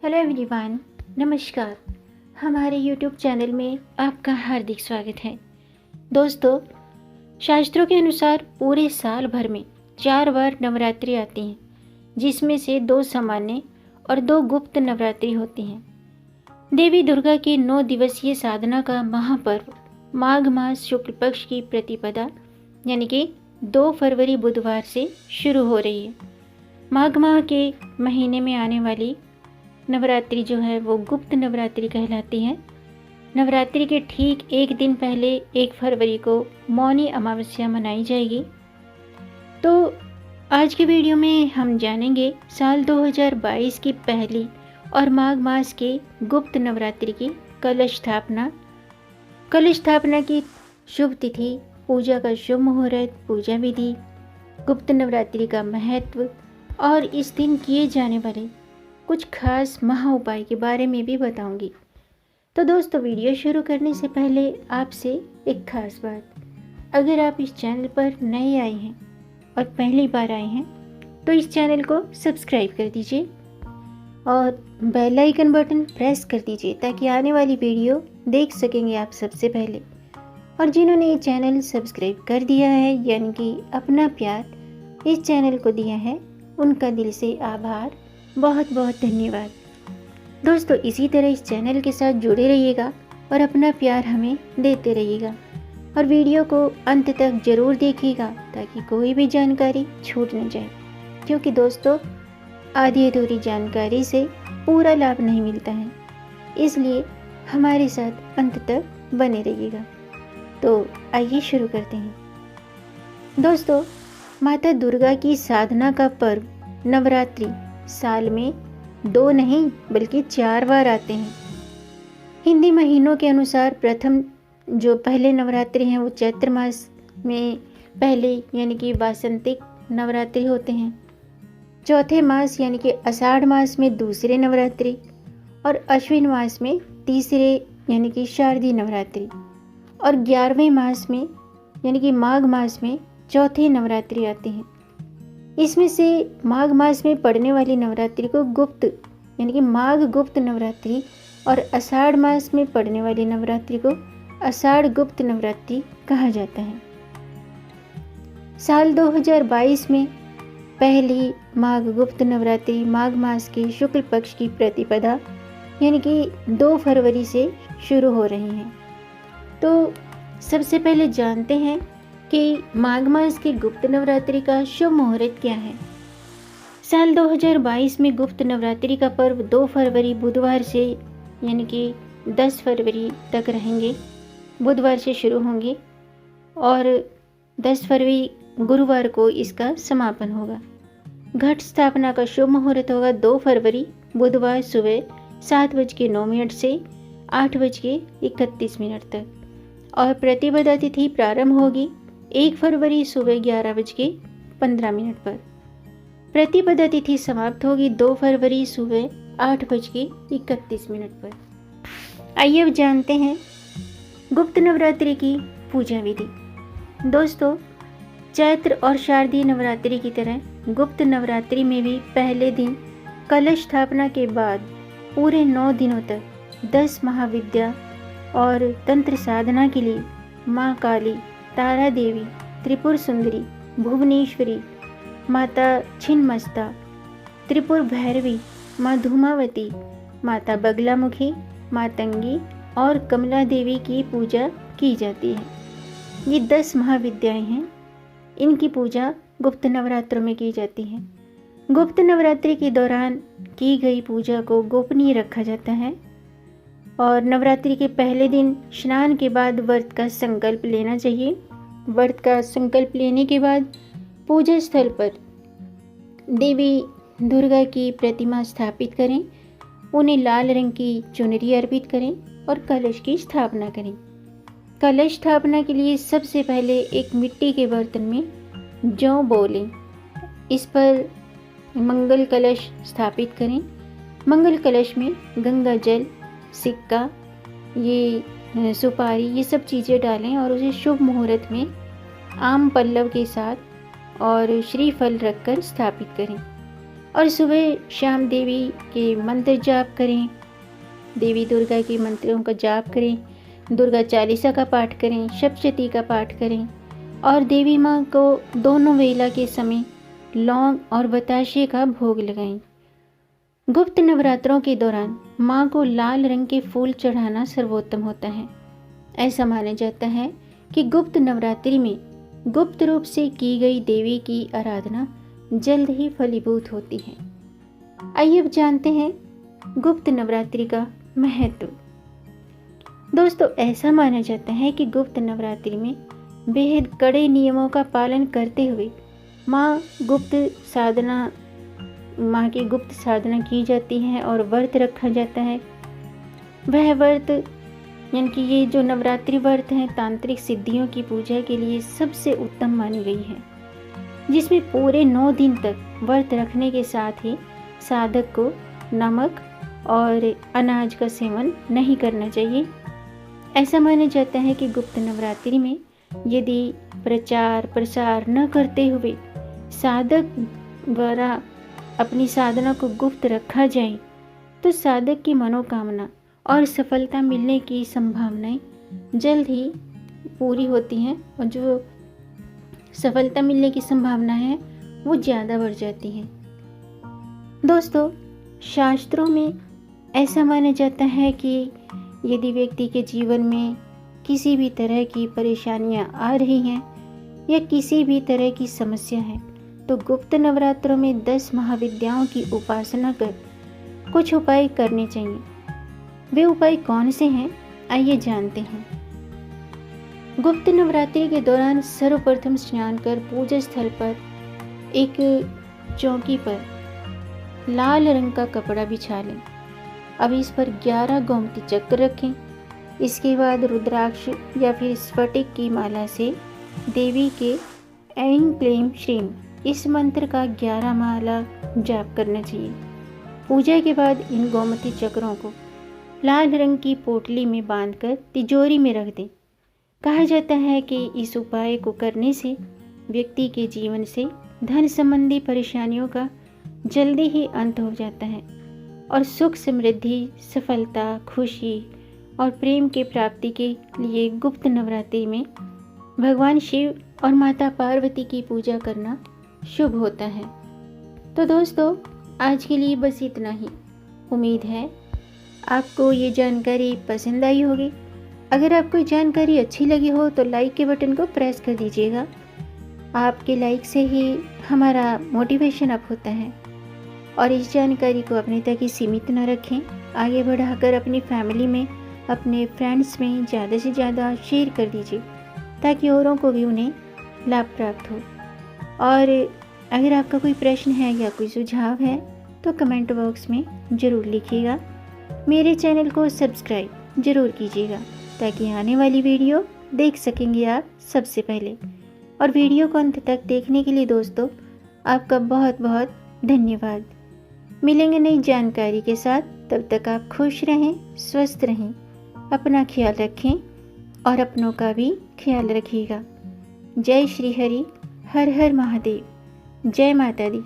Hello everyone, नमस्कार। हमारे YouTube channel में आपका हार्दिक स्वागत है। दोस्तों, शास्त्रों के अनुसार पूरे साल भर में 4 बार नवरात्रि आती हैं, जिसमें से 2 सामान्य और 2 गुप्त नवरात्रि होती हैं। देवी दुर्गा की 9 दिवसीय साधना का महापर्व माघ मास शुक्ल पक्ष की प्रतिपदा यानी कि 2 फरवरी बुधवार से शुरू हो रही है। माघ माह के महीने में आने वाली नवरात्रि जो है वो गुप्त नवरात्रि कहलाती है। नवरात्रि के ठीक एक दिन पहले 1 फरवरी को मौनी अमावस्या मनाई जाएगी। तो आज के वीडियो में हम जानेंगे साल 2022 की पहली और माघ मास के गुप्त नवरात्रि की कलश स्थापना की शुभ तिथि, पूजा का शुभ मुहूर्त, पूजा विधि, गुप्त नवरात्रि का महत्व और इस दिन किए जाने वाले कुछ खास महा उपाय के बारे में भी बताऊंगी। तो दोस्तों, वीडियो शुरू करने से पहले आपसे एक खास बात, अगर आप इस चैनल पर नए आए हैं और पहली बार आए हैं तो इस चैनल को सब्सक्राइब कर दीजिए और बेल आइकन बटन प्रेस कर दीजिए ताकि आने वाली वीडियो देख सकेंगे आप सबसे पहले। और जिन्होंने ये चैनल सब्सक्राइब कर दिया है यानी कि अपना प्यार इस चैनल को दिया है, उनका दिल से आभार, बहुत बहुत धन्यवाद। दोस्तों, इसी तरह इस चैनल के साथ जुड़े रहिएगा और अपना प्यार हमें देते रहिएगा और वीडियो को अंत तक ज़रूर देखिएगा ताकि कोई भी जानकारी छूट न जाए, क्योंकि दोस्तों आधी अधूरी जानकारी से पूरा लाभ नहीं मिलता है, इसलिए हमारे साथ अंत तक बने रहिएगा। तो आइए शुरू करते हैं। दोस्तों, माता दुर्गा की साधना का पर्व नवरात्रि साल में 2 नहीं बल्कि 4 बार आते हैं। हिंदी महीनों के अनुसार प्रथम जो पहले नवरात्रि हैं वो चैत्र मास में पहले यानी कि वासंतिक नवरात्रि होते हैं, चौथे मास यानी कि आषाढ़ मास में दूसरे नवरात्रि और अश्विन मास में तीसरे यानी कि शारदीय नवरात्रि और 11वें मास में यानी कि माघ मास में चौथे नवरात्रि आते हैं। इसमें से माघ मास में पड़ने वाली नवरात्रि को गुप्त यानी कि माघ गुप्त नवरात्रि और आषाढ़ मास में पड़ने वाली नवरात्रि को आषाढ़ गुप्त नवरात्रि कहा जाता है। साल 2022 में पहली माघ गुप्त नवरात्रि माघ मास के शुक्ल पक्ष की प्रतिपदा यानी कि 2 फरवरी से शुरू हो रही हैं। तो सबसे पहले जानते हैं कि माघ मास की गुप्त नवरात्रि का शुभ मुहूर्त क्या है। साल 2022 में गुप्त नवरात्रि का पर्व 2 फरवरी बुधवार से यानी कि 10 फरवरी तक रहेंगे। बुधवार से शुरू होंगे और 10 फरवरी गुरुवार को इसका समापन होगा। घट स्थापना का शुभ मुहूर्त होगा 2 फरवरी बुधवार सुबह 7:09 से 8:31 तक और प्रतिपदा तिथि प्रारंभ होगी 1 फरवरी सुबह 11:15 पर। प्रतिपदा तिथि समाप्त होगी 2 फरवरी सुबह 8:31 पर। आइए अब जानते हैं गुप्त नवरात्रि की पूजा विधि। दोस्तों, चैत्र और शारदीय नवरात्रि की तरह गुप्त नवरात्रि में भी पहले दिन कलश स्थापना के बाद पूरे 9 दिनों तक 10 महाविद्या और तंत्र साधना के लिए माँ काली, तारा देवी, त्रिपुर सुंदरी, भुवनेश्वरी, माता छिन्नमस्ता, त्रिपुर भैरवी, माँ धूमावती, माता बगलामुखी, मातंगी और कमला देवी की पूजा की जाती है। ये 10 महाविद्याएं हैं, इनकी पूजा गुप्त नवरात्रों में की जाती है। गुप्त नवरात्रि के दौरान की गई पूजा को गोपनीय रखा जाता है और नवरात्रि के पहले दिन स्नान के बाद व्रत का संकल्प लेना चाहिए। व्रत का संकल्प लेने के बाद पूजा स्थल पर देवी दुर्गा की प्रतिमा स्थापित करें, उन्हें लाल रंग की चुनरी अर्पित करें और कलश की स्थापना करें। कलश स्थापना के लिए सबसे पहले एक मिट्टी के बर्तन में जौ बोलें, इस पर मंगल कलश स्थापित करें। मंगल कलश में गंगा जल, सिक्का, ये सुपारी, ये सब चीज़ें डालें और उसे शुभ मुहूर्त में आम पल्लव के साथ और श्रीफल रखकर स्थापित करें और सुबह शाम देवी के मंत्र जाप करें, देवी दुर्गा के मंत्रों का जाप करें, दुर्गा चालीसा का पाठ करें, सप्तशती का पाठ करें और देवी माँ को दोनों वेला के समय लौंग और बताशे का भोग लगाएं। गुप्त नवरात्रों के दौरान माँ को लाल रंग के फूल चढ़ाना सर्वोत्तम होता है। ऐसा माना जाता है कि गुप्त नवरात्रि में गुप्त रूप से की गई देवी की आराधना जल्द ही फलीभूत होती है। आइए अब जानते हैं गुप्त नवरात्रि का महत्व। दोस्तों, ऐसा माना जाता है कि गुप्त नवरात्रि में बेहद कड़े नियमों का पालन करते हुए माँ की गुप्त साधना की जाती है और व्रत रखा जाता है। वह व्रत यानी कि ये जो नवरात्रि व्रत हैं तांत्रिक सिद्धियों की पूजा के लिए सबसे उत्तम मानी गई है, जिसमें पूरे 9 दिन तक व्रत रखने के साथ ही साधक को नमक और अनाज का सेवन नहीं करना चाहिए। ऐसा माना जाता है कि गुप्त नवरात्रि में यदि प्रचार प्रसार न करते हुए साधक द्वारा अपनी साधना को गुप्त रखा जाए तो साधक की मनोकामना और सफलता मिलने की संभावनाएं जल्द ही पूरी होती हैं और जो सफलता मिलने की संभावना है वो ज़्यादा बढ़ जाती है। दोस्तों, शास्त्रों में ऐसा माना जाता है कि यदि व्यक्ति के जीवन में किसी भी तरह की परेशानियां आ रही हैं या किसी भी तरह की समस्या है तो गुप्त नवरात्रों में 10 महाविद्याओं की उपासना कर कुछ उपाय करने चाहिए। वे उपाय कौन से हैं, आइए जानते हैं। गुप्त नवरात्रि के दौरान सर्वप्रथम स्नान कर पूजा स्थल पर एक चौकी पर लाल रंग का कपड़ा बिछा लें। अब इस पर 11 गोमती चक्र रखें। इसके बाद रुद्राक्ष या फिर स्फटिक की माला से देवी के ऐं क्लीं श्रीं इस मंत्र का 11 माला जाप करना चाहिए। पूजा के बाद इन गोमती चक्रों को लाल रंग की पोटली में बांधकर तिजोरी में रख दें। कहा जाता है कि इस उपाय को करने से व्यक्ति के जीवन से धन संबंधी परेशानियों का जल्दी ही अंत हो जाता है और सुख समृद्धि, सफलता, खुशी और प्रेम की प्राप्ति के लिए गुप्त नवरात्रि में भगवान शिव और माता पार्वती की पूजा करना शुभ होता है। तो दोस्तों, आज के लिए बस इतना ही। उम्मीद है आपको ये जानकारी पसंद आई होगी। अगर आपको जानकारी अच्छी लगी हो तो लाइक के बटन को प्रेस कर दीजिएगा। आपके लाइक से ही हमारा मोटिवेशन अप होता है। और इस जानकारी को अपने तक ही सीमित न रखें, आगे बढ़ाकर अपनी फैमिली में, अपने फ्रेंड्स में ज़्यादा से ज़्यादा शेयर कर दीजिए ताकि औरों को भी उन्हें लाभ प्राप्त हो। और अगर आपका कोई प्रश्न है या कोई सुझाव है तो कमेंट बॉक्स में ज़रूर लिखिएगा। मेरे चैनल को सब्सक्राइब ज़रूर कीजिएगा ताकि आने वाली वीडियो देख सकेंगे आप सबसे पहले। और वीडियो को अंत तक देखने के लिए दोस्तों आपका बहुत बहुत धन्यवाद। मिलेंगे नई जानकारी के साथ, तब तक आप खुश रहें, स्वस्थ रहें, अपना ख्याल रखें और अपनों का भी ख्याल रखिएगा। जय श्री हरि, हर हर महादेव, जय माता दी।